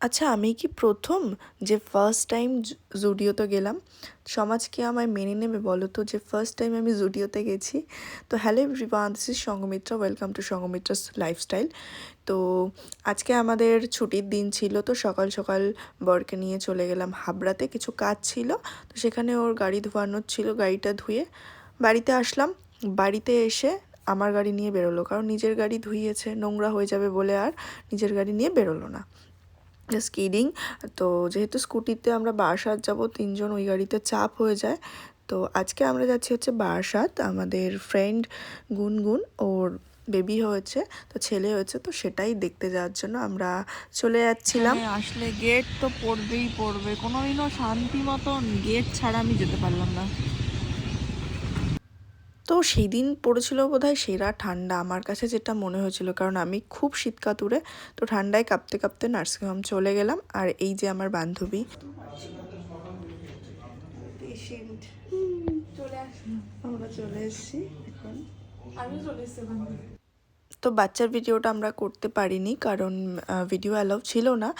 আচ্ছা, আমি কি প্রথম যে ফার্স্ট টাইম জুডিওতে গেলাম? সমাজ কি আমায় মেনে নেবে বলো তো, যে ফার্স্ট টাইম আমি জুডিওতে গেছি? তো hello everyone, this is Sanghamitra, welcome to Sanghamitra's lifestyle. তো আজকে আমাদের ছুটির দিন ছিল, তো সকাল সকাল বরকে নিয়ে চলে গেলাম হাবড়াতে, কিছু কাজ ছিল। তো সেখানে ওর গাড়ি ধোয়ানোর ছিল, গাড়িটা ধুয়ে বাড়িতে আসলাম। বাড়িতে এসে আমার গাড়ি নিয়ে বেরোলো, কারণ নিজের গাড়ি ধুইয়েছে, নোংরা হয়ে যাবে বলে আর নিজের গাড়ি নিয়ে বেরোলো না। Just kidding. তো যেহেতু স্কুটিতে আমরা বারাসাত যাব, তিনজন, ওই গাড়িতে চাপ হয়ে যায়। তো আজকে আমরা যাচ্ছি হচ্ছে বারাসাত, আমাদের ফ্রেন্ড গুনগুন, ওর বেবি হয়েছে, তো ছেলে হয়েছে, তো সেটাই দেখতে যাওয়ার জন্য আমরা চলে যাচ্ছিলাম। আসলে গেট তো পড়বেই পড়বে, কোনোদিনও শান্তি মতন গেট ছাড়া আমি যেতে পারলাম না। তো সেই দিন পড়েছিল বোধহয় সেরা ঠান্ডা, আমার কাছে যেটা মনে হয়েছিল, কারণ আমি খুব শীতকাতুরে। তো ঠান্ডায় কাঁপতে কাঁপতে নার্সিংহোম চলে গেলাম। আর এই যে আমার বান্ধবী, আমরা চলে এসেছি এখন। তো বাচ্চার ভিডিওটা আমরা করতে পারিনি, কারণ ভিডিও অ্যালাউ ছিল না,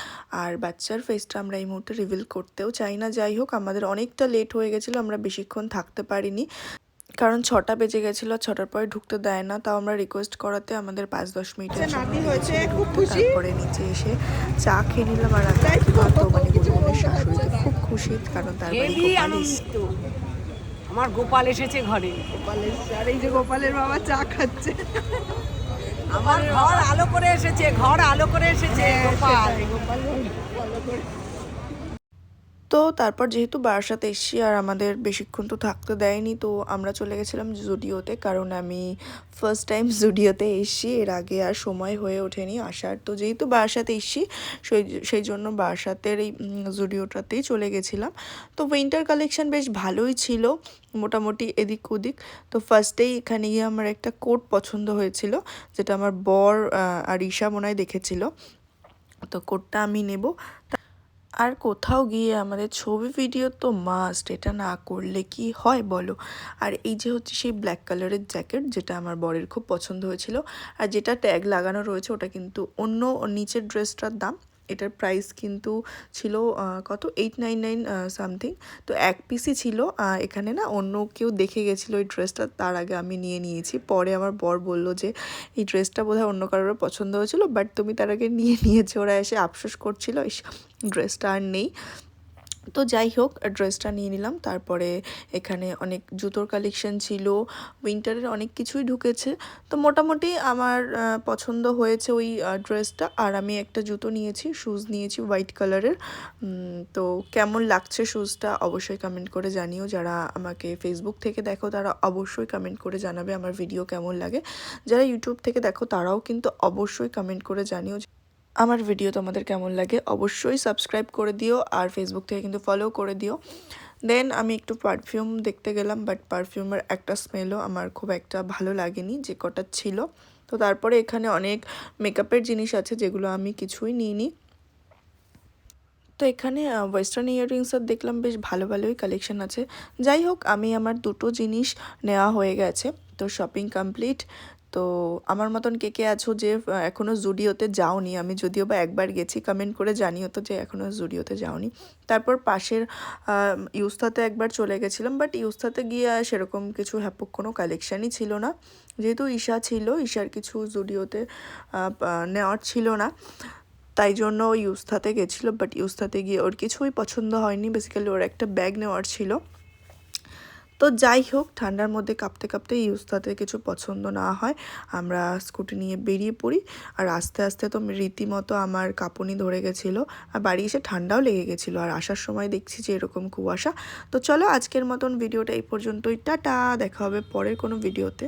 আর বাচ্চার ফেসটা আমরা এই মুহূর্তে রিভিল করতেও চাই না। যাই হোক, আমাদের অনেকটা লেট হয়ে গেছিলো, আমরা বেশিক্ষণ থাকতে পারিনি, কারণ 6টা বেজে গেছিলো, 6টার পরে ঢুকতে দেয় না। তাও আমরা রিকোয়েস্ট করাতে আমাদের 5-10 মিনিটের সময় হয়েছে। তারপরে নিচে এসে চা খেয়ে নিলাম। আর মানে গুনগুনের শাশুড়ি তো খুব খুশি, কারণ তার বাড়ি গোপাল। আমার গোপাল এসেছে ঘরে। গোপাল এসেছে, আর এই যে গোপালের বাবা চা খাচ্ছে। আমার ঘর আলো করে এসেছে, ঘর আলো করে এসেছে গোপাল। তো তারপর যেহেতু বারাসাতে এসেছি আর আমাদের বেশিক্ষণ তো থাকতে দেয়নি, তো আমরা চলে গেছিলাম জুডিওতে, কারণ আমি ফার্স্ট টাইম জুডিওতে এসেছি, এর আগে আর সময় হয়ে ওঠেনি আসার। তো যেহেতু বারাসাতে এসেছি, সেই জন্য বারাসাতের এই জুডিওটাতেই চলে গেছিলাম। তো উইন্টার কালেকশন বেশ ভালোই ছিল, মোটামুটি এদিক ওদিক। তো ফার্স্টেই এখানে গিয়ে আমার একটা কোট পছন্দ হয়েছিল, যেটা আমার বর আর ঈশা মনে হয় দেখেছিল। তো কোটটা আমি নেব। আর কোথাও গিয়ে আমাদের ছবি ভিডিও তো মাস্ট, এটা না করলে কি হয় বলো। আর এই যে হচ্ছে সেই ব্ল্যাক কালারের জ্যাকেট, যেটা আমার বরের খুব পছন্দ হয়েছিল, আর যেটা ট্যাগ লাগানো রয়েছে ওটা কিন্তু অন্য নিচের ড্রেসটার দাম। এটার প্রাইস কিন্তু ছিল কত, 899 সামথিং। তো এক পিসই ছিল। এখানে না অন্য কেউ দেখে গেছিলো এই ড্রেসটা, তার আগে আমি নিয়ে নিয়েছি। পরে আমার বর বলল যে এই ড্রেসটা বোধহয় অন্য কারোর পছন্দ হয়েছিল, বাট তুমি তার আগে নিয়ে নিয়েছো। ওরা এসে আফসোস করছিল ড্রেসটা আর নেই। তো যাই হোক, ড্রেসটা নিয়ে নিলাম। তারপরে এখানে অনেক জুতোর কালেকশন ছিল, উইন্টারের অনেক কিছুই ঢুকেছে। তো মোটামুটি আমার পছন্দ হয়েছে ওই ড্রেসটা। আর আমি একটা জুতো নিয়েছি, শুজ নিয়েছি হোয়াইট কালারের। তো কেমন লাগছে শুজটা অবশ্যই কমেন্ট করে জানিও। যারা আমাকে ফেসবুক থেকে দেখো তারা অবশ্যই কমেন্ট করে জানাবে আমার ভিডিও কেমন লাগে। যারা ইউটিউব থেকে দেখো তারাও কিন্তু অবশ্যই কমেন্ট করে জানিও আমার ভিডিও তোমাদের কেমন লাগে। অবশ্যই সাবস্ক্রাইব করে দিও, আর ফেসবুক থেকে কিন্তু ফলো করে দিও। দেন আমি একটু পারফিউম দেখতে গেলাম, বাট পারফিউমের একটা স্মেলও আমার খুব একটা ভালো লাগেনি যে কটা ছিল। তো তারপরে এখানে অনেক মেকআপের জিনিস আছে, যেগুলো আমি কিছুই নিইনি। তো এখানে ওয়েস্টার্ন ইয়াররিংসের দেখলাম বেশ ভালো ভালোই কালেকশন আছে। যাই হোক, আমি আমার দুটো জিনিস নেওয়া হয়ে গেছে, তো শপিং কমপ্লিট। তো আমার মতন কে কে আছো যে এখনও জুডিওতে যাওনি? আমি যদিও বা একবার গেছি, কমেন্ট করে জানিও তো যে এখনও জুডিওতে যাওনি। তারপর পাশের ইউস্থাতে একবার চলে গেছিলাম, বাট ইউস্থাতে গিয়ে সেরকম কিছু হ্যাপক কোনো কালেকশানই ছিল না। যেহেতু ঈশা ছিল, ঈশার কিছু জুডিওতে নেওয়ার ছিল না, তাই জন্য ও ইউস্থাতে গেছিলো। বাট ইউস্থাতে গিয়ে ওর কিছুই পছন্দ হয়নি, বেসিক্যালি ওর একটা ব্যাগ নেওয়ার ছিল। তো যাই হোক, ঠান্ডার মধ্যে কাঁপতে কাঁপতে ইউস্থাতে কিছু পছন্দ না হয় আমরা স্কুটি নিয়ে বেরিয়ে পড়ি। আর আস্তে আস্তে তো রীতিমতো আমার কাঁপুনি ধরে গেছিলো, আর বাড়ি এসে ঠান্ডাও লেগে গেছিলো, আর আসার সময় দেখছি যে এরকম কুয়াশা। তো চলো আজকের মতন ভিডিওটা এই পর্যন্তই, টাটা, দেখা হবে পরের কোনো ভিডিওতে।